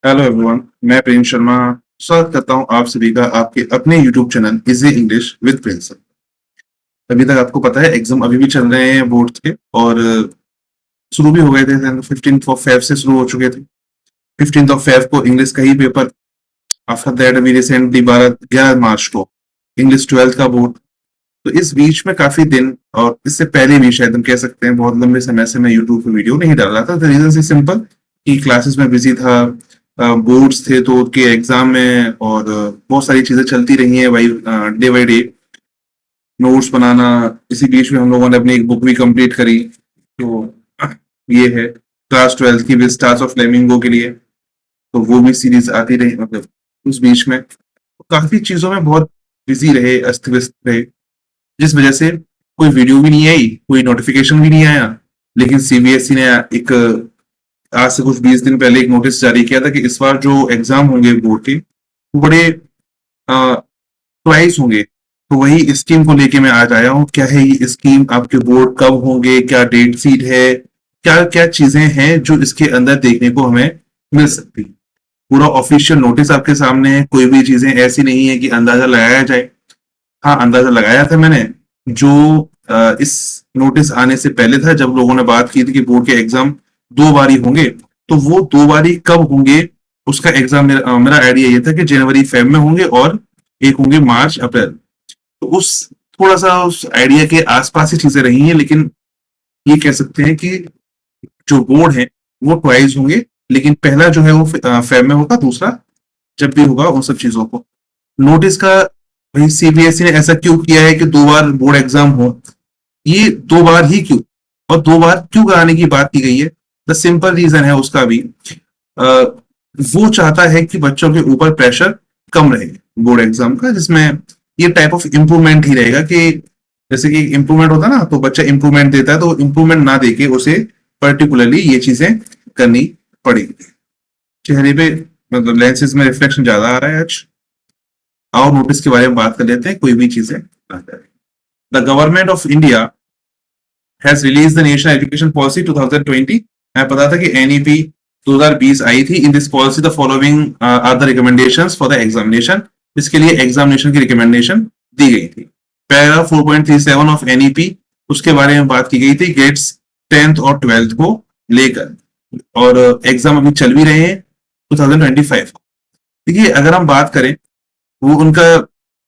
Hello everyone. मैं Prince Sharma स्वागत करता हूं आप सभी का आपके अपने YouTube channel easy English with Prince. अभी तक आपको पता है एग्जाम अभी भी चल रहे हैं बोर्ड के और शुरू भी हो गए थे। 15 से शुरू हो चुके थे। 15 को इंग्लिश का ही पेपर। आफ्टर दैट अभी रिसेंटली 11 मार्च को इंग्लिश 12th का बोर्ड। तो इस बीच में काफी दिन और इससे पहले भी शायद हम कह सकते हैं बहुत लंबे समय से मैं यूट्यूब पे वीडियो नहीं डाल रहा था। द रीजन इज सिंपल कि क्लासेस में बिजी था, बोर्ड्स थे तो उनके एग्जाम में और बहुत सारी चीजें चलती रही हैं भाई, डे बाई डे नोट्स बनाना। इसी बीच में हम लोगों ने अपनी एक बुक भी कंप्लीट करी। तो ये है क्लास 12th की विस्टास ऑफ फ्लेमिंगो के लिए। तो वो भी सीरीज आती रही, मतलब उस बीच में काफी चीजों में बहुत बिजी रहे, अस्त व्यस्त रहे, जिस वजह से कोई वीडियो भी नहीं आई, कोई नोटिफिकेशन भी नहीं आया। लेकिन सीबीएसई ने एक आज से कुछ 20 दिन पहले एक नोटिस जारी किया था कि इस बार जो एग्जाम होंगे बोर्ड के वो बड़े ट्वाइस होंगे। तो वही स्कीम को लेके मैं आज आया हूँ। क्या है ये स्कीम, आपके बोर्ड कब होंगे, क्या डेट सीट है, क्या क्या चीजें हैं जो इसके अंदर देखने को हमें मिल सकती है। पूरा ऑफिशियल नोटिस आपके सामने है, कोई भी चीजें ऐसी नहीं है कि अंदाजा लगाया जाए। हाँ, अंदाजा लगाया था मैंने। जो इस नोटिस आने से पहले था, जब लोगों ने बात की थी कि बोर्ड के एग्जाम 2 बारी होंगे, तो वो 2 बारी कब होंगे उसका एग्जाम मेरा आइडिया ये था कि जनवरी फेब में होंगे और एक होंगे मार्च अप्रैल। तो उस थोड़ा सा उस आइडिया के आसपास ही चीजें रही हैं। लेकिन ये कह सकते हैं कि जो बोर्ड है वो ट्वाइस होंगे। लेकिन पहला जो है वो फेब में होगा, दूसरा जब भी होगा उन सब चीजों को। नोटिस का भाई सीबीएसई ने ऐसा क्यों किया है कि 2 बार बोर्ड एग्जाम हो? ये 2 बार ही क्यों, और 2 बार क्यों कराने की बात की गई है? द सिंपल रीजन है उसका भी, वो चाहता है कि बच्चों के ऊपर प्रेशर कम रहे बोर्ड एग्जाम का, जिसमें ये टाइप ऑफ इम्प्रूवमेंट ही रहेगा कि जैसे कि इम्प्रूवमेंट होता है ना, तो बच्चा इम्प्रूवमेंट देता है तो इम्प्रूवमेंट ना देके उसे पर्टिकुलरली ये चीजें करनी पड़ेगी। चेहरे पे मतलब लेंसेज में रिफ्लेक्शन ज्यादा आ रहा है आज। आओ नोटिस के बारे में बात कर लेते हैं, कोई भी चीजें ना करें। The government of India has release the national education policy 2020। मैं पता था कि एनईपी 2020 आई थी। In this policy the following are the recommendations for the examination. इसके लिए एग्जामिनेशन की रिकमेंडेशन दी गई थी। पैराग्राफ 4.37 ऑफ एनईपी, उसके बारे में बात की गई थी ग्रेड्स 10th और 12th को लेकर। और एग्जाम अभी चल भी रहे हैं 2025 को। देखिए, अगर हम बात करें, वो उनका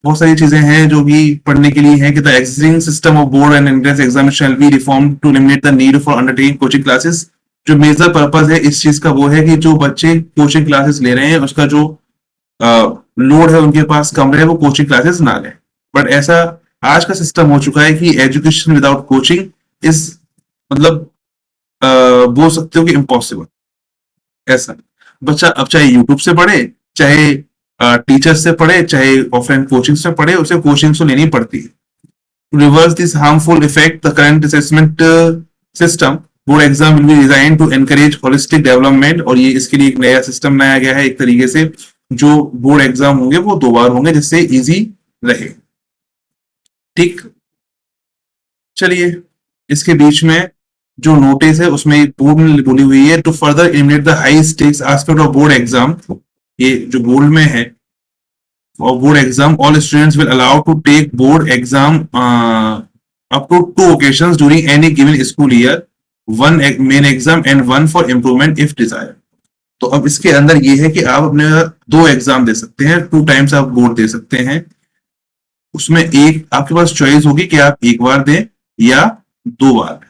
बहुत सारी चीजें हैं जो भी पढ़ने के लिए हैं कि the existing system of board and entrance exam shall be reform to eliminate the need for undertaking coaching classes. जो मेजर पर्पज है इस चीज का वो है कि जो बच्चे कोचिंग क्लासेस ले रहे हैं उसका जो लोड है उनके पास कम रहे, वो कोचिंग क्लासेस ना लें। बट ऐसा आज का सिस्टम हो चुका है कि एजुकेशन विदाउट कोचिंग इज, मतलब बोल सकते हो कि इम्पॉसिबल। ऐसा बच्चा अब चाहे यूट्यूब से पढ़े, चाहे टीचर से पढ़े, चाहे ऑफलाइन कोचिंग से पढ़े, उसे कोचिंग तो लेनी पड़ती है। To reverse this harmful effect, the current assessment system board exam will be designed to encourage holistic development। और ये इसके लिए एक नया सिस्टम बनाया गया है एक तरीके से। जो बोर्ड एग्जाम होंगे वो 2 बार होंगे जिससे इजी रहे। ठीक, चलिए, इसके बीच में जो नोटिस है उसमें बोर्ड में बोली हुई है to further eliminate the high stakes aspect of board exam. ये जो बोर्ड में है और board exam, all students will allow to take board exam up to 2 occasions during any given school year, one main exam and one for improvement if desired। तो अब इसके अंदर ये है कि आप अपने 2 एग्जाम दे सकते हैं, 2 टाइम्स आप बोर्ड दे सकते हैं। उसमें एक आपके पास चॉइस होगी कि आप एक बार दें या 2 बार।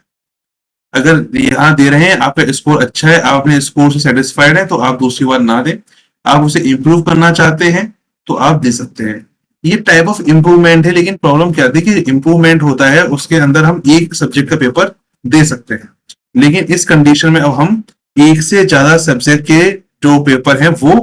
अगर यहाँ दे रहे हैं, आपका स्कोर अच्छा है, आप अपने स्कोर से सेटिस्फाइड है, तो आप दूसरी बार ना दें। आप उसे इंप्रूव करना चाहते हैं तो आप दे सकते हैं। ये टाइप ऑफ इम्प्रूवमेंट है। लेकिन प्रॉब्लम क्या थी कि इम्प्रूवमेंट होता है उसके अंदर हम एक सब्जेक्ट का पेपर दे सकते हैं। लेकिन इस कंडीशन में अब हम एक से ज्यादा सब्जेक्ट के जो पेपर हैं वो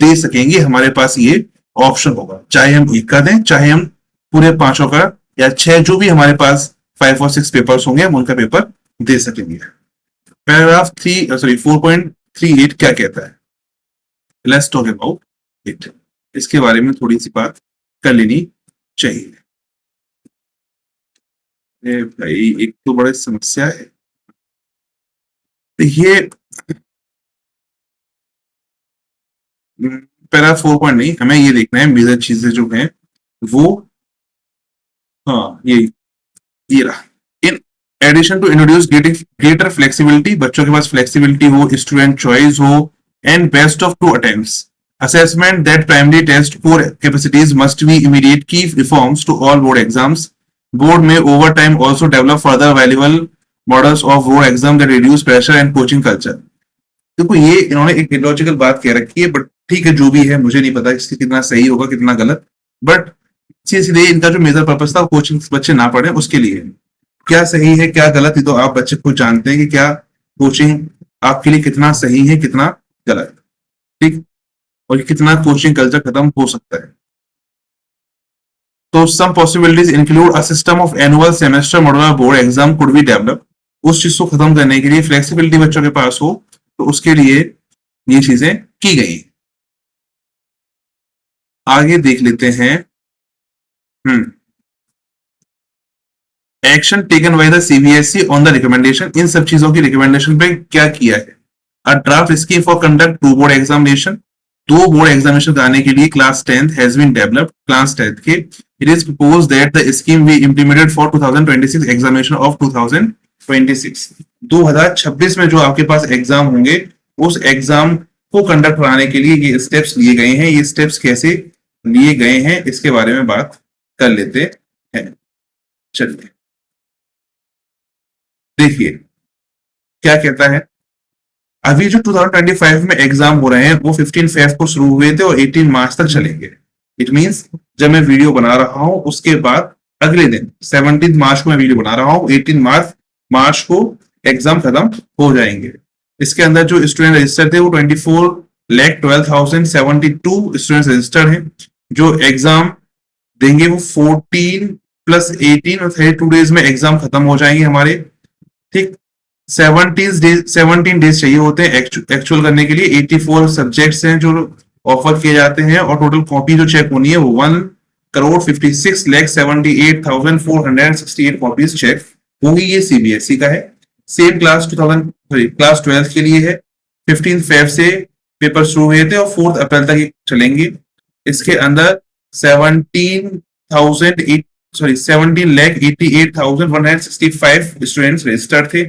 दे सकेंगे। हमारे पास ये ऑप्शन होगा, चाहे हम एक का दें, चाहे हम पूरे पांचों का या 6 जो भी हमारे पास 5 और 6 पेपर्स होंगे हम उनका पेपर दे सकेंगे। पैराग्राफ 4.38 क्या कहता है? Let's talk about it. इसके बारे में थोड़ी सी बात कर लेनी चाहिए। भाई, एक तो बड़ी समस्या है ये। पैरा 4 पॉइंट नहीं, हमें ये देखना है मेजर चीजें जो हैं वो, हाँ ये रहा। In addition to introduce greater flexibility, बच्चों के पास फ्लेक्सिबिलिटी हो, स्टूडेंट चॉइस हो, and best of two attempts, assessment that primary test core capacities must be immediate key reforms to all board exams. Board may over time also develop further valuable models of board exam that reduce pressure and coaching culture. देखो ये इन्होंने एक illogical बात कह रखी है, but ठीक है जो भी है, मुझे नहीं पता इससे कितना सही होगा कितना गलत, बट सीधे इनका जो मेजर पर्पस था कोचिंग बच्चे ना पढ़े उसके लिए। क्या सही है क्या गलत, ये तो आप बच्चे खुद जानते हैं कि क्या कोचिंग आपके लिए कितना सही है कितना गलत, ठीक, और कितना कोचिंग कल्चर खत्म हो सकता है। तो some possibilities include a system of annual semester model board exam could be develop. उस चीज को खत्म करने के लिए फ्लेक्सिबिलिटी बच्चों के पास हो, तो उसके लिए ये चीजें की गई। आगे देख लेते हैं action taken by the CBSE on the recommendation. इन सब चीजों की रिकमेंडेशन पे क्या किया है? A draft scheme for conduct 2 board examination, 2 board examination कराने के लिए class 10th has been developed. Class 10th के it is proposed that the scheme be implemented for 2026 examination of 2026। 2026 में जो आपके पास एग्जाम होंगे उस एग्जाम को कंडक्ट कराने के लिए ये स्टेप्स लिए गए हैं। ये स्टेप्स कैसे लिए गए हैं इसके बारे में बात कर लेते हैं। चलिए देखिए क्या कहता है। अभी जो 2025 में एग्जाम हो रहे हैं वो 15 फेब को शुरू हुए थे और 18 मार्च तक चलेंगे। इट मींस जब मैं वीडियो बना रहा हूं उसके बाद अगले दिन 17 मार्च को मैं वीडियो बना रहा हूं, 18 मार्च को एग्जाम खत्म हो जाएंगे। इसके अंदर जो स्टूडेंट रजिस्टर थे वो 24,12,072 स्टूडेंट रजिस्टर्ड हैं। जो एग्जाम देंगे वो 14 + 18 और 32 डेज में एग्जाम खत्म हो जाएंगे हमारे, ठीक। 17 डेज चाहिए होते हैं एक्चुअल करने के लिए। 84 सब्जेक्ट्स हैं जो ऑफर किए जाते हैं और टोटल कॉपी जो चेक होनी है वो 1,56,78,468 कॉपीज चेक होगी। ये सीबीएसई का है। सेम क्लास 12 के लिए है। 15 फेब से पेपर शुरू हुए थे और 4 अप्रैल तक चलेंगे। इसके अंदर 17,88,165 स्टूडेंट्स रजिस्टर्ड थे।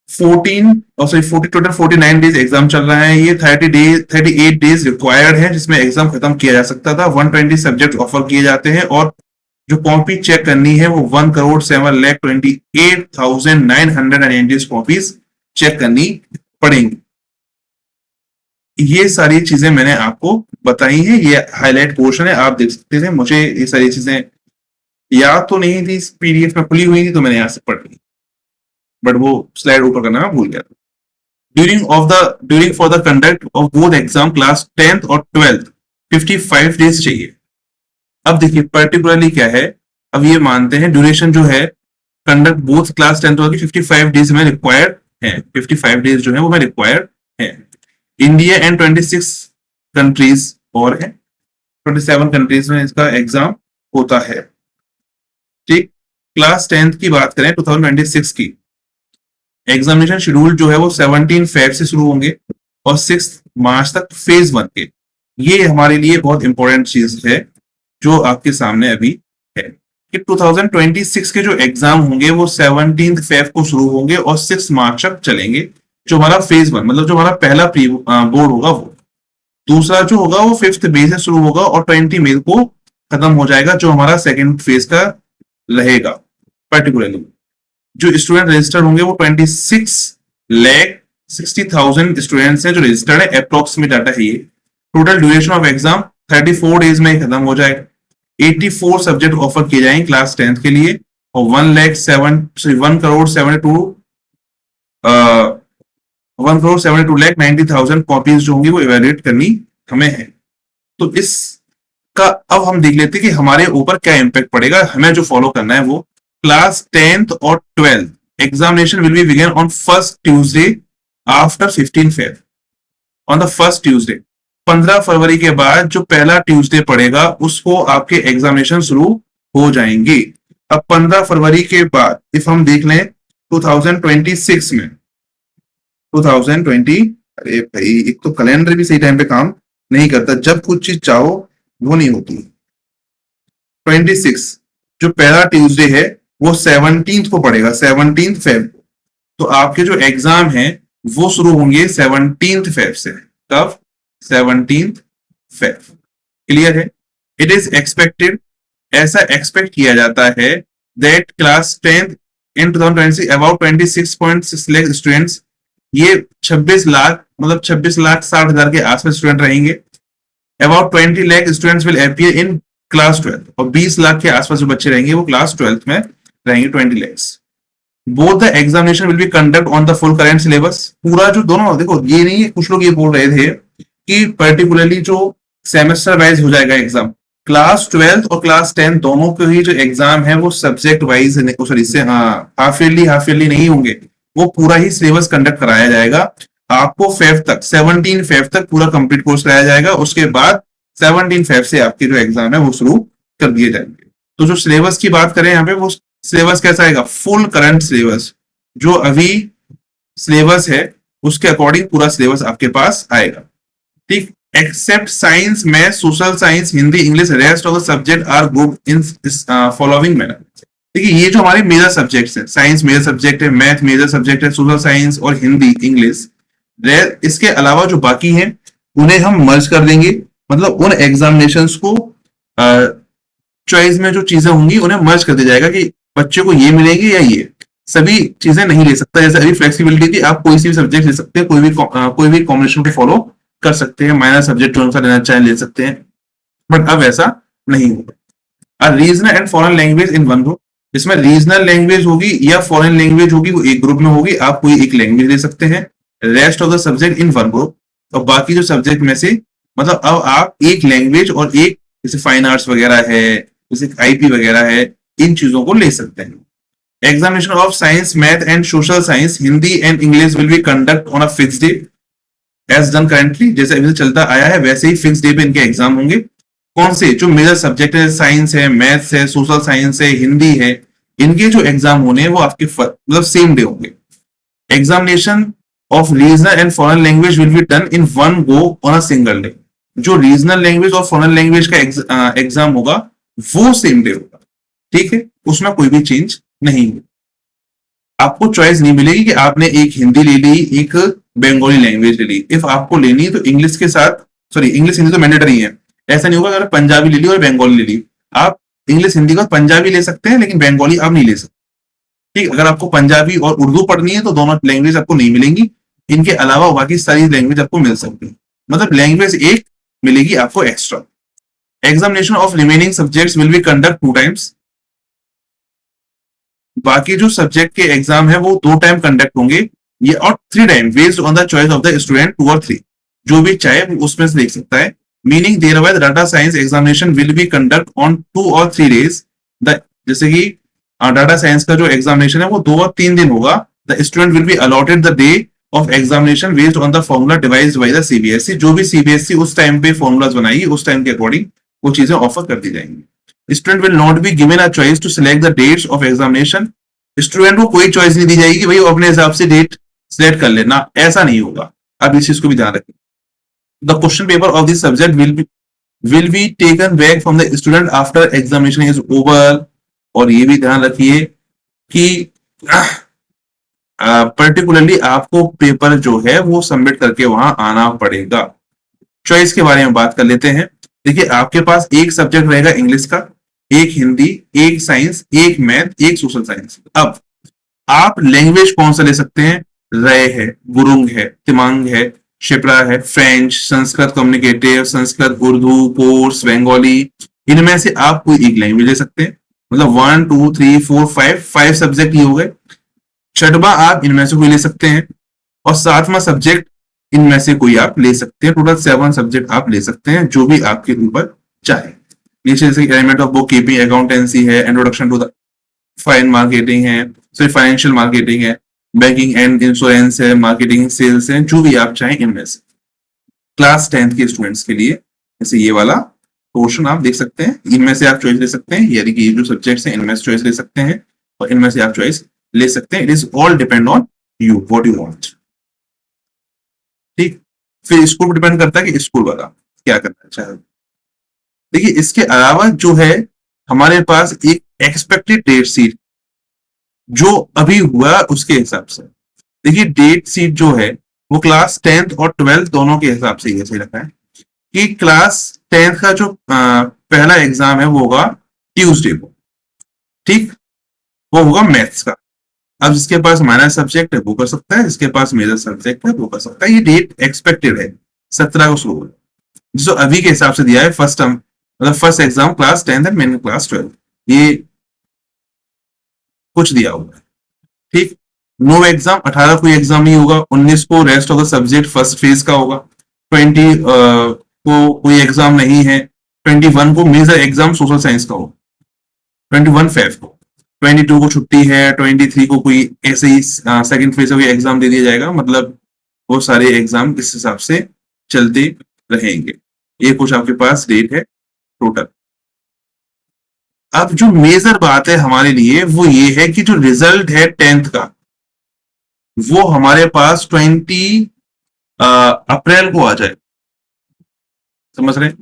49 डेज एग्जाम चल रहा है। ये 38 डेज रिक्वायर्ड है जिसमें एग्जाम खत्म किया जा सकता था। 120 सब्जेक्ट ऑफर किए जाते हैं और जो कॉपी चेक करनी है वो 1,07,28,990 कॉपीज चेक करनी पड़ेंगी। ये सारी चीजें मैंने आपको बताई हैं। ये हाईलाइट पोर्शन है, आप देख सकते थे। मुझे ये सारी चीजें याद तो नहीं थी, पीडीएफ में खुली हुई थी तो मैंने यहां से पढ़ ली, बट वो स्लाइड ऊपर करना मैं भूल गया था। During for the conduct of both exam class 10th और 12th 55 डेज चाहिए। अब देखिए पर्टिकुलरली क्या है, अब ये मानते हैं ड्यूरेशन जो है कंडक्ट बोथ क्लास 10th और 55 डेज में रिक्वायर्ड है। 55 डेज जो है वो में रिक्वायर्ड है। इंडिया एंड 26 कंट्रीज और है, 27 कंट्रीज में इसका एग्जाम होता है, ठीक। क्लास 10th की बात करें 2026 की, एग्जामिनेशन शेड्यूल जो है वो 17 फेब से शुरू होंगे और 6 मार्च तक फेज 1 के। ये हमारे लिए बहुत इंपॉर्टेंट चीज है जो आपके सामने अभी है कि 2026 के जो एग्जाम होंगे वो 17 फेब को शुरू होंगे और 6 मार्च तक चलेंगे। जो हमारा फेज 1 मतलब जो हमारा पहला बोर्ड होगा वो, दूसरा जो होगा वो 5th मई से शुरू होगा और 20 मई को खत्म हो जाएगा जो हमारा सेकेंड फेज का रहेगा। पर्टिकुलरली जो स्टूडेंट रजिस्टर्ड होंगे वो 26,60,000 स्टूडेंट्स हैं जो रजिस्टर्ड है। अप्रोक्सीमेट डाटा है ये। Total duration of exam 34 days में खत्म हो जाएगा। 84 सब्जेक्ट ऑफर किए जाएंगे क्लास 10th के लिए और 1,72,90,000 कॉपीज जो होंगी वो इवेल्युएट करनी हमें है। तो इसका अब हम देख लेते हैं कि हमारे ऊपर क्या इंपैक्ट पड़ेगा। हमें जो फॉलो करना है वो क्लास 10th और 12th examination will B begin on first Tuesday after 15 Feb. On the first Tuesday 15 फरवरी के बाद जो पहला ट्यूसडे पड़ेगा उसको आपके एग्जामिनेशन शुरू हो जाएंगे। अब 15 फरवरी के बाद इफ हम देख लें 2026 में अरे भाई, एक तो कैलेंडर भी सही टाइम पे काम नहीं करता, जब कुछ चीज चाहो वो नहीं होती। 26 जो पहला ट्यूसडे है वो 17 को पड़ेगा, 17 फेब। तो आपके जो एग्जाम है वो शुरू होंगे 17 फेब से। कब? 17 फेब। क्लियर है? इट इज एक्सपेक्टेड, ऐसा एक्सपेक्ट किया जाता है that class 10 in 2026 about 26.6 lakh students, ये 26 लाख मतलब 26,60,000 के आसपास स्टूडेंट रहेंगे। About 20 lakh students will appear in class 12, और 20 लाख के आसपास जो बच्चे रहेंगे वो क्लास 12 में रहेंगे, 20 lakhs। Both the examination will be conduct on the full current syllabus. पूरा जो दोनों, देखो ये नहीं है, कुछ लोग ये बोल रहे थे कि पर्टिकुलरली जो सेमेस्टर वाइज हो जाएगा एग्जाम, क्लास 12 और क्लास 10 दोनों के ही जो एग्जाम है वो सब्जेक्ट वाइज, सॉरी से हाफ ईयरली नहीं होंगे, वो पूरा ही सिलेबस कंडक्ट कराया जाएगा। आपको फेब तक, 17 फेब तक पूरा कंप्लीट कोर्स कराया जाएगा। उसके बाद 17 फेब से आपके जो एग्जाम है वो शुरू कर दिए जाएंगे। तो जो सिलेबस की बात करें यहाँ पे, वो सिलेबस कैसा आएगा? फुल करंट सिलेबस, जो अभी सिलेबस है उसके अकॉर्डिंग पूरा सिलेबस आपके पास आएगा। ठीक? Except science, math, social science, Hindi, English, rest of the subject are group in following manner. देखिए ये जो हमारे मेजर सब्जेक्ट्स हैं, साइंस मेजर सब्जेक्ट है, मैथ मेजर सब्जेक्ट है, सोशल साइंस और हिंदी इंग्लिश, इसके अलावा जो बाकी हैं उन्हें हम मर्ज कर देंगे। मतलब उन एग्जामिनेशंस को चॉइस में जो चीजें होंगी उन्हें मर्ज कर दिया जाएगा कि बच्चे को ये मिलेगी या ये, सभी चीजें नहीं ले सकता। जैसे अभी फ्लेक्सिबिलिटी थी, आप कोई सी भी सब्जेक्ट ले सकते हैं, कोई भी कॉम्बिनेशन को फॉलो कर सकते हैं, माइनर सब्जेक्ट जो सा लेना चाहे ले सकते हैं, बट अब ऐसा नहीं होगा। Regional and foreign language in one group, इसमें रीजनल लैंग्वेज होगी या फॉरेन लैंग्वेज होगी, वो एक ग्रुप में होगी, आप कोई एक लैंग्वेज ले सकते हैं। Rest of the subject in one group, और बाकी जो सब्जेक्ट में से, मतलब अब आप एक लैंग्वेज और एक, जैसे फाइन आर्ट्स वगैरह है, जैसे आईपी वगैरह है, इन चीजों को ले सकते हैं। Examination of science, math and social science, Hindi and English will be conduct on a fix day as done currently. जैसे अभी चलता आया है वैसे ही फिक्स डे पे इनके एग्जाम होंगे। कौन से? जो मेजर सब्जेक्ट है, साइंस है, मैथ्स है, सोशल साइंस है, हिंदी है, इनके जो एग्जाम होने हैं वो आपके मतलब सेम डे होंगे। Examination of regional and foreign language will be done in one go on a single day. जो रीजनल लैंग्वेज और फॉरेन लैंग्वेज का एग्जाम होगा वो सेम डे होगा। ठीक है? उसमें कोई भी चेंज नहीं होगा। आपको चॉइस नहीं मिलेगी कि आपने एक हिंदी ले ली, एक बंगाली लैंग्वेज ले ली। इफ आपको लेनी है तो इंग्लिश के साथ, सॉरी इंग्लिश हिंदी तो मैंडेटरी है, ऐसा नहीं होगा अगर पंजाबी ले ली और बंगाली ले ली। आप इंग्लिश हिंदी का पंजाबी ले सकते हैं लेकिन बंगाली आप नहीं ले सकते। ठीक? अगर आपको पंजाबी और उर्दू पढ़नी है तो दोनों लैंग्वेज आपको नहीं मिलेंगी, इनके अलावा बाकी सारी लैंग्वेज आपको मिल सकती है। मतलब लैंग्वेज एक मिलेगी आपको extra. Examination of remaining subjects will be conduct 2 times. बाकी जो सब्जेक्ट के एग्जाम है वो 2 टाइम कंडक्ट होंगे, ये और 3 time based on the choice of the student, 2 और 3, जो भी चाहे वो उसमें से देख सकता है। Meaning thereby data science examination will be conduct on 2 और 3 डेज। जैसे कि डाटा साइंस का जो एग्जामिनेशन है वो 2 और 3 दिन होगा। The student will be allotted the day of examination based on the formula devised bye the CBSE. जो भी सीबीएसई उस टाइम पे फॉर्मूलाज बनाएगी उस टाइम के अकॉर्डिंग वो चीजें ऑफर कर दी जाएंगी। Student will not be given a choice to select the dates of examination. Student को कोई चॉइस नहीं दी जाएगी कि भाई वो अपने हिसाब से डेट सिलेक्ट कर लेना, ऐसा नहीं होगा। अब इस चीज को भी ध्यान रखें। The question paper of this subject will be taken back from the student after examination is over. और ये भी ध्यान रखिए कि पर्टिकुलरली आपको पेपर जो है वो सबमिट करके वहां आना पड़ेगा। चॉइस के बारे में बात कर लेते हैं। देखिए आपके पास एक सब्जेक्ट रहेगा इंग्लिश का, एक हिंदी, एक साइंस, एक मैथ, एक सोशल साइंस। अब आप लैंग्वेज कौन सा ले सकते हैं? रय है, गुरुंग है, तिमांग है, शिप्रा है, French, Sanskrit communicative, Sanskrit, Urdu, course, Bengali, इनमें से आप कोई एक लैंग्वेज ले सकते हैं। मतलब 1 2 3 4 5 सब्जेक्ट ये हो गए। छठवा आप इनमें से कोई ले सकते हैं, और सातवां सब्जेक्ट इनमें से कोई आप ले सकते हैं। टोटल 7 सब्जेक्ट आप ले सकते हैं, जो भी आपके ऊपर चाहे। नीचे जैसे element of book keeping, accountancy है, introduction to the fine marketing है, सिर्फ फाइनेंशियल मार्केटिंग है, बैंकिंग एंड इंश्योरेंस है, मार्केटिंग सेल्स है, जो भी आप चाहें इनमें से। क्लास 10th के स्टूडेंट्स के लिए जैसे ये वाला पोर्शन आप देख सकते हैं, इनमें से आप चॉइस ले सकते हैं, यानी कि ये जो सब्जेक्ट्स हैं इनमें से चॉइस ले सकते हैं और इनमें से आप चॉइस ले सकते हैं। It is all depend on you, what you want. ठीक, फिर स्कूल पर डिपेंड करता है कि स्कूल वाला क्या करना चाहे। देखिए इसके अलावा जो है हमारे पास एक एक्सपेक्टेड डेट शीट जो अभी हुआ उसके हिसाब से। देखिए डेट शीट जो है वो क्लास 10th और 12th दोनों के हिसाब से ऐसे रखा है कि क्लास 10th का जो पहला एग्जाम है वो होगा ट्यूसडे को, ठीक, वो होगा मैथ्स का। अब जिसके पास माइनर सब्जेक्ट है वो कर सकता है, जिसके पास मेजर सब्जेक्ट है वो कर सकता है। ये डेट एक्सपेक्टेड है 17 को शुरू होगा, जो अभी के हिसाब से दिया है फर्स्ट टर्म, मतलब first exam class 10th and main class 12, ये कुछ दिया हुआ है, ठीक। नो एग्जाम 18 कोई एग्जाम नहीं होगा, 19 को rest of the subject first phase का होगा, 20 को कोई एग्जाम नहीं है, 21 को मेजर एग्जाम सोशल साइंस का होगा, 21 फेब को, 22 को छुट्टी है, 23 को कोई ऐसे ही सेकंड फेज का कोई एग्जाम दे दिया जाएगा। मतलब वो सारे एग्जाम इस हिसाब से चलते रहेंगे। ये कुछ आपके पास डेट है टोटल। अब जो मेजर बात है हमारे लिए वो ये है कि जो रिजल्ट है 10th का वो हमारे पास 20 अप्रैल को आ जाए। समझ रहे हैं?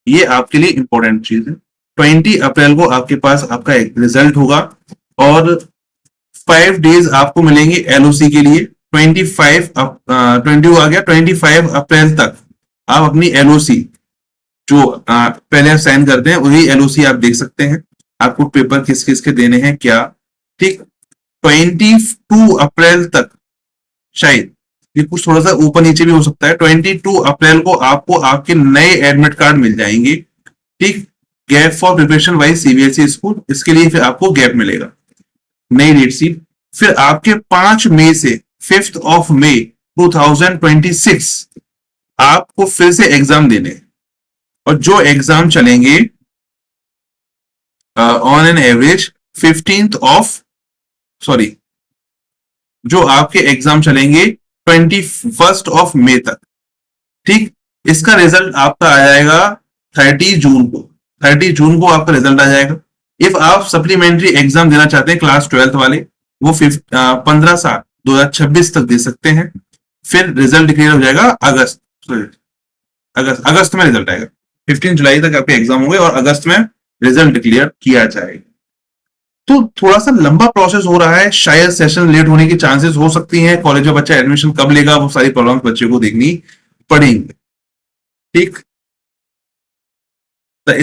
ये आपके लिए इंपॉर्टेंट चीज है। 20 अप्रैल को आपके पास आपका एक रिजल्ट होगा और 5 डेज आपको मिलेंगे एलओसी के लिए। 25 20 आ गया, 25 अप्रैल तक आप अपनी एलओसी जो पहले आप साइन करते हैं वही एलओसी आप देख सकते हैं, आपको पेपर किस किस के देने हैं क्या, ठीक। 22 अप्रैल तक शायद ये कुछ थोड़ा सा ऊपर नीचे भी हो सकता है, 22 अप्रैल को आपको आपके नए एडमिट कार्ड मिल जाएंगे, ठीक। Gap for preparation wise CBSE school, इसके लिए फिर आपको गैप मिलेगा, नई डेट शीट। फिर आपके 5 मई से 5th ऑफ मई 2026 आपको फिर से एग्जाम देने, और जो एग्जाम चलेंगे on an average 15th of sorry जो आपके एग्जाम चलेंगे 21st ऑफ मई तक, ठीक। इसका रिजल्ट आपका आ जाएगा 30 जून को, 30 जून को आपका रिजल्ट आ जाएगा। इफ आप सप्लीमेंट्री एग्जाम देना चाहते हैं क्लास 12th वाले वो 15/7 2026 तक दे सकते हैं। फिर रिजल्ट डिक्लेयर हो जाएगा अगस्त में रिजल्ट आएगा, 15 जुलाई तक आपके एग्जाम होंगे और अगस्त में रिजल्ट डिक्लेयर किया जाएगा। तो थोड़ा सा लंबा प्रोसेस हो रहा है, शायद सेशन लेट होने की चांसेस हो सकती हैं, कॉलेज में बच्चा एडमिशन कब लेगा वो सारी प्रॉब्लम्स बच्चे को देखनी पड़ेंगी, ठीक। The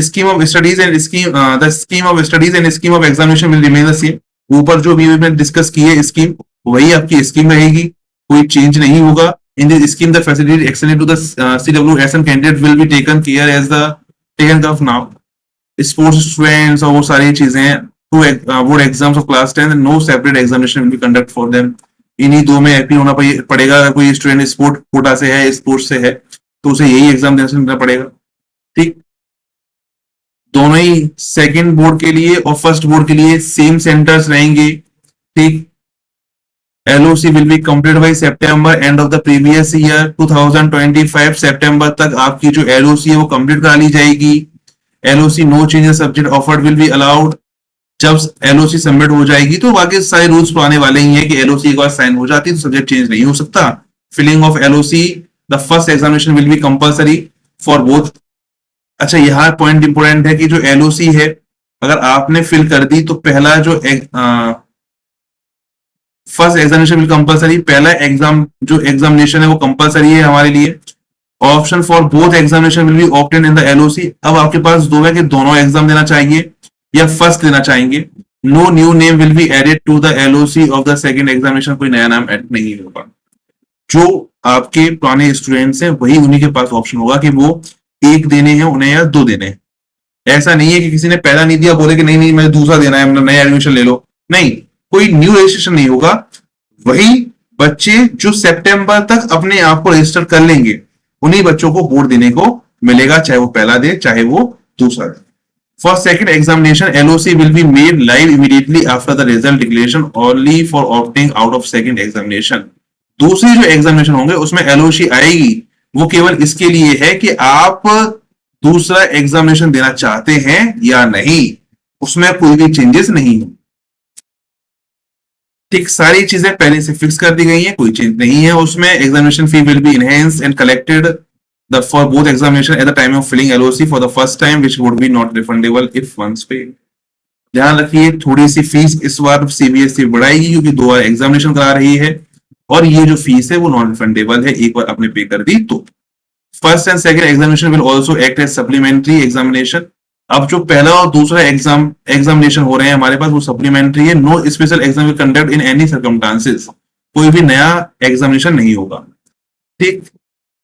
scheme of studies and scheme of examination will remain the same। ऊपर जो भी मैंने डिस्कस की है स्कीम वही आपकी स्कीम रहेगी, कोई चेंज नहीं होगा। In this scheme, the facility extended to the CWSM candidate will be taken care as the taken care of now। Sports students और वो सारी चीजें, board exams of class 10 no separate examination will be conduct for them. इन्हीं दो में AP होना पड़ेगा। अगर कोई स्टूडेंट स्पोर्ट कोटा से है, स्पोर्ट्स से है, तो उसे यही एग्जाम देना पड़ेगा, ठीक। दोनों ही सेकंड बोर्ड के लिए और फर्स्ट बोर्ड के लिए सेम सेंटर्स रहेंगे, ठीक। LOC will be completed by September end of the previous year 2025 सितंबर तक आपकी जो LOC है वो कंप्लीट करा ली जाएगी। LOC no changes subject offered will be allowed. जब LOC सबमिट हो जाएगी तो बाकी सारे रूल्स तो आने वाले ही हैं कि LOC एक बार साइन हो जाती है तो सब्जेक्ट चेंज नहीं हो सकता। Filling of LOC the first examination will be compulsory for both. अच्छा यहाँ पॉइंट इंपोर्टेंट है कि जो LOC है अगर आपने फिल कर दी तो पहला जो फर्स्ट एग्जामिनेशन विल कंपलसरी, पहला एग्जाम जो एग्जामिनेशन है वो कंपलसरी है हमारे लिए। Option for both examination will be obtain in the LOC। अब आपके पास दो है कि दोनों एग्जाम देना चाहिए या फर्स्ट देना चाहेंगे। No new name will be added to the LOC of the second examination, कोई नया नाम ऐड नहीं होगा। जो आपके पुराने स्टूडेंट्स हैं वही उन्हीं के पास ऑप्शन होगा कि वो एक देने हैं उन्हें या दो देने हैं। ऐसा नहीं है कि किसी ने पहला नहीं दिया बोले कि नहीं नहीं मुझे दूसरा देना है, नया एडमिशन ले लो, नहीं, कोई न्यू रजिस्ट्रेशन नहीं होगा। वही बच्चे जो सितंबर तक अपने आप को रजिस्टर कर लेंगे उन्हीं बच्चों को बोर्ड देने को मिलेगा, चाहे वो पहला दे चाहे वो दूसरा दे। For second examination LOC will be made live immediately after the result declaration only for opting out of second examination. दूसरी जो एग्जामिनेशन होंगे उसमें LOC आएगी, वो केवल इसके लिए है कि आप दूसरा एग्जामिनेशन देना चाहते हैं या नहीं, उसमें कोई भी चेंजेस नहीं है। ठीक, सारी चीजें पहले से फिक्स कर दी गई हैं, कोई चेंज नहीं है उसमें। Examination fee will be enhanced and collected the for both examination at the time of filling LOC for the first time which would be not refundable if once paid. ध्यान रखिए, थोड़ी सी फीस इस बार CBSE बढ़ाएगी क्योंकि 2 बार examination करा रही है, और ये जो फीस है वो नॉन रिफंडेबल है एक बार आपने पे कर दी तो। First and second examination will also act as supplementary examination. अब जो पहला और दूसरा एग्जामिनेशन हो रहे हैं हमारे पास वो सप्लीमेंट्री है। No special exam will conduct in any circumstances, कोई भी नया एग्जामिनेशन नहीं होगा। ठीक,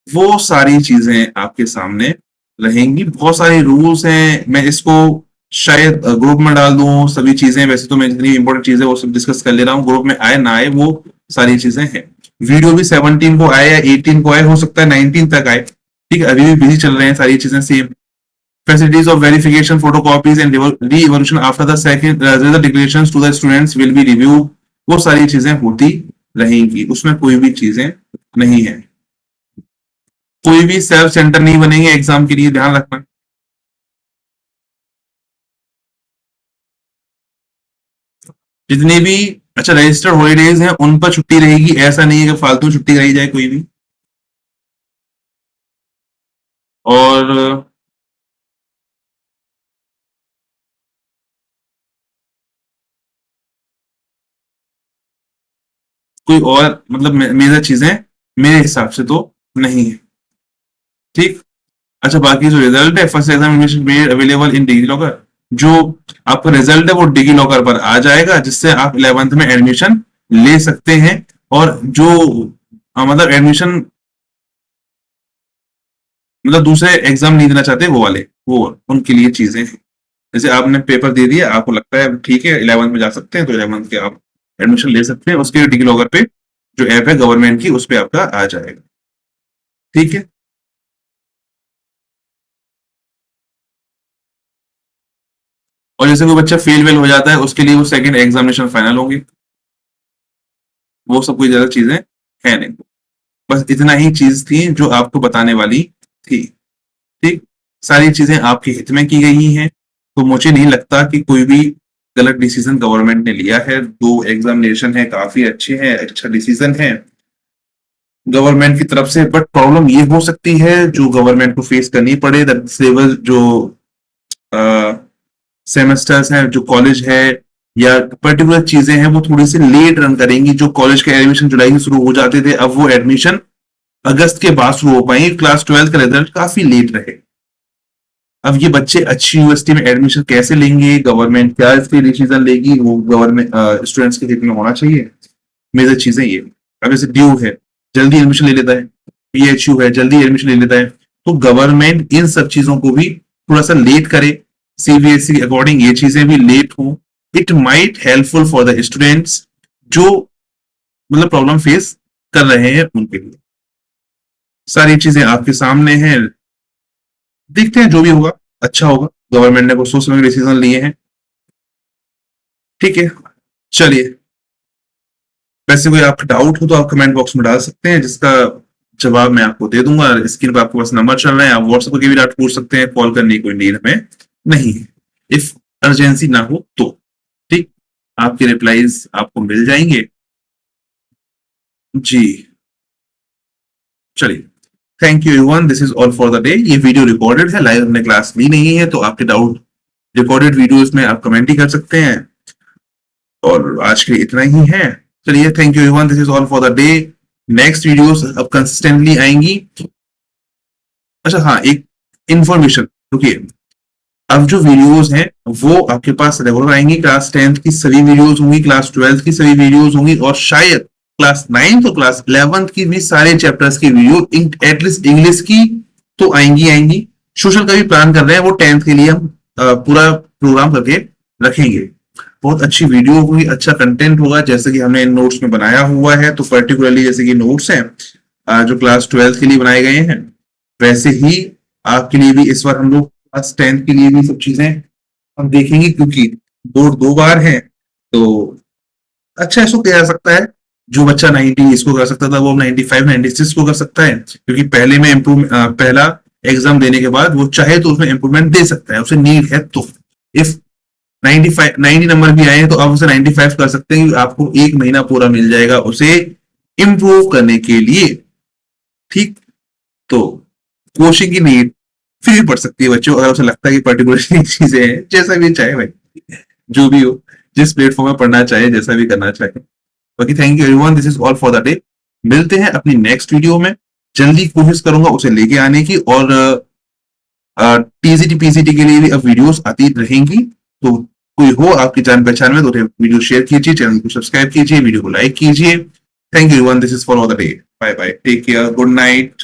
वो सारी चीजें आपके सामने रहेंगी। बहुत सारे रूल्स हैं, मैं इसको शायद ग्रुप में डाल दूं सभी चीजें। वैसे तो मैं जितनी इंपॉर्टेंट चीजें वो सब डिस्कस कर ले रहा हूँ, ग्रुप में आए ना आए वो सारी चीजें हैं। वीडियो भी 17 को आए या 18 को आए, हो सकता है 19 तक आए। ठीक है, अभी भी बिजी चल रहे हैं, सारी चीजें same. Facilities of verification, photocopies and re-evaluation after the second result declarations to the students will be reviewed। वो सारी चीजें होती रहेंगी, उसमें कोई भी चीजें नहीं है। कोई भी सेल्फ सेंटर नहीं बनेंगे एग्जाम के लिए, ध्यान रखना। जितने भी अच्छा रजिस्टर्ड हॉलीडेज हैं उन पर छुट्टी रहेगी, ऐसा नहीं है कि फालतू छुट्टी कराई जाए कोई भी। और कोई और मतलब मेजर चीजें मेरे हिसाब से तो नहीं है। ठीक, अच्छा बाकी जो रिजल्ट है first examination made available in DigiLocker, जो आपका रिजल्ट है वो डिगी लॉकर पर आ जाएगा, जिससे आप 11th में एडमिशन ले सकते हैं। और जो मतलब एडमिशन मतलब दूसरे एग्जाम नहीं देना चाहते वो वाले, वो उनके लिए चीजें हैं। जैसे आपने पेपर दे दिया, आपको लगता है ठीक है 11th में जा सकते हैं, तो 11th के आप एडमिशन ले सकते हैं। उसके लिए डिगी लॉकर पे जो ऐप है गवर्नमेंट की, उस पर आपका आ जाएगा। ठीक है, और जैसे कोई बच्चा फेल वेल हो जाता है उसके लिए वो सेकंड एग्जामिनेशन फाइनल होंगे, वो सब कोई ज्यादा चीजें है नहीं। बस इतना ही चीज थी जो आपको बताने वाली थी। ठीक, सारी चीजें आपके हित में की गई हैं, तो मुझे नहीं लगता कि कोई भी गलत डिसीजन गवर्नमेंट ने लिया है। 2 एग्जामिनेशन है, काफी अच्छे हैं, अच्छा डिसीजन है गवर्नमेंट की तरफ से। बट प्रॉब्लम ये हो सकती है जो गवर्नमेंट को फेस करनी पड़े, सिलेबस जो सेमेस्टर्स हैं, जो कॉलेज है या पर्टिकुलर चीजें हैं वो थोड़ी सी लेट रन करेंगी। जो कॉलेज के एडमिशन जुलाई में शुरू हो जाते थे, अब वो एडमिशन अगस्त के बाद शुरू हो पाएंगे। क्लास 12 का रिजल्ट काफी लेट रहे। अब ये बच्चे अच्छी यूनिवर्सिटी में एडमिशन कैसे लेंगे, गवर्नमेंट क्या इसके डिसीजन लेगी, वो गवर्नमेंट स्टूडेंट्स के हित में होना चाहिए। मेजर चीजें ये, अब जैसे ड्यू है जल्दी एडमिशन ले लेता है, पीएचयू है जल्दी एडमिशन ले लेता है, तो गवर्नमेंट इन सब चीजों को भी थोड़ा सा लेट करे। सीबीएसई के अकॉर्डिंग ये चीजें भी लेट हो, it might helpful for the students जो मतलब प्रॉब्लम फेस कर रहे हैं उनके लिए। सारी चीजें आपके सामने हैं, देखते हैं जो भी होगा अच्छा होगा। गवर्नमेंट ने कुछ सोच समझ डिसीजन लिए हैं। ठीक है, चलिए, वैसे कोई आपका डाउट हो तो आप कमेंट बॉक्स में डाल सकते हैं, जिसका जवाब मैं आपको दे दूंगा। स्क्रीन पर आपके पास नंबर चल रहा है, आप व्हाट्सएप पर भी डाउट पूछ सकते हैं, कॉल करने की कोई नीड हमें नहीं है, इफ अर्जेंसी ना हो तो। ठीक, आपके रिप्लाईज आपको मिल जाएंगे। जी, चलिए, thank you everyone, this is all for the day. ये वीडियो रिकॉर्डेड है, लाइव हमने क्लास ली नहीं है, तो आपके डाउट रिकॉर्डेड वीडियोस में आप कमेंट ही कर सकते हैं। और आज के लिए इतना ही है। चलिए, thank you everyone, this is all for the day. Next videos अब कंसिस्टेंटली आएंगी। अच्छा हाँ, एक इंफॉर्मेशन, रुकिए, अब जो वीडियोस हैं वो आपके पास रेगुलर आएंगी। क्लास 10th की सभी वीडियोस होंगी, क्लास 12th की सभी वीडियोस होंगी, और शायद क्लास 9th और क्लास 11th की भी सारे चैप्टर्स की वीडियो एटलीस्ट इंग्लिश की तो आएंगी। सोशल का भी प्लान कर रहे हैं, वो 10th के लिए हम पूरा प्रोग्राम करके रखेंगे। बहुत अच्छी वीडियो होगी, अच्छा कंटेंट होगा, जैसे कि हमने इन नोट्स में बनाया हुआ है। तो पर्टिकुलरली जैसे कि नोट्स हैं जो क्लास 12th के लिए बनाए गए हैं, वैसे ही आपके लिए भी इस बार हम लोग क्लास 10th के लिए भी सब चीजें हम देखेंगे, क्योंकि बोर्ड 2 बार है। तो अच्छा इसको किया जा सकता है, जो बच्चा 90 इसको कर सकता था वो 95 96 को कर सकता है, क्योंकि पहले में पहला एग्जाम देने के बाद वो चाहे तो उसमें इंप्रूवमेंट दे सकता है, उसे नीड है तो। इफ 90 नंबर भी आए हैं तो आप उसे 95 कर सकते हैं, आपको 1 महीना पूरा मिल जाएगा उसे इम्प्रूव करने के लिए। ठीक, तो कोचिंग की नीड फ्री पड़ सकती है बच्चों, अगर उसे लगता है कि पर्टिकुलर चीजें हैं, जैसा भी चाहे भाई, जो भी हो, जिस प्लेटफॉर्म में पढ़ना चाहे, जैसा भी करना चाहे। बाकी thank you everyone, this is all for the day. मिलते हैं अपनी नेक्स्ट वीडियो में, जल्दी कोशिश करूंगा उसे लेके आने की, और टीजीटी पीसीटी के लिए भी अब वीडियोस आती रहेंगी। तो कोई हो आपकी जान पहचान में तो वीडियो शेयर कीजिए, चैनल को सब्सक्राइब कीजिए, वीडियो को लाइक कीजिए। Thank you everyone, this is for the day. Bye bye, take care, good night.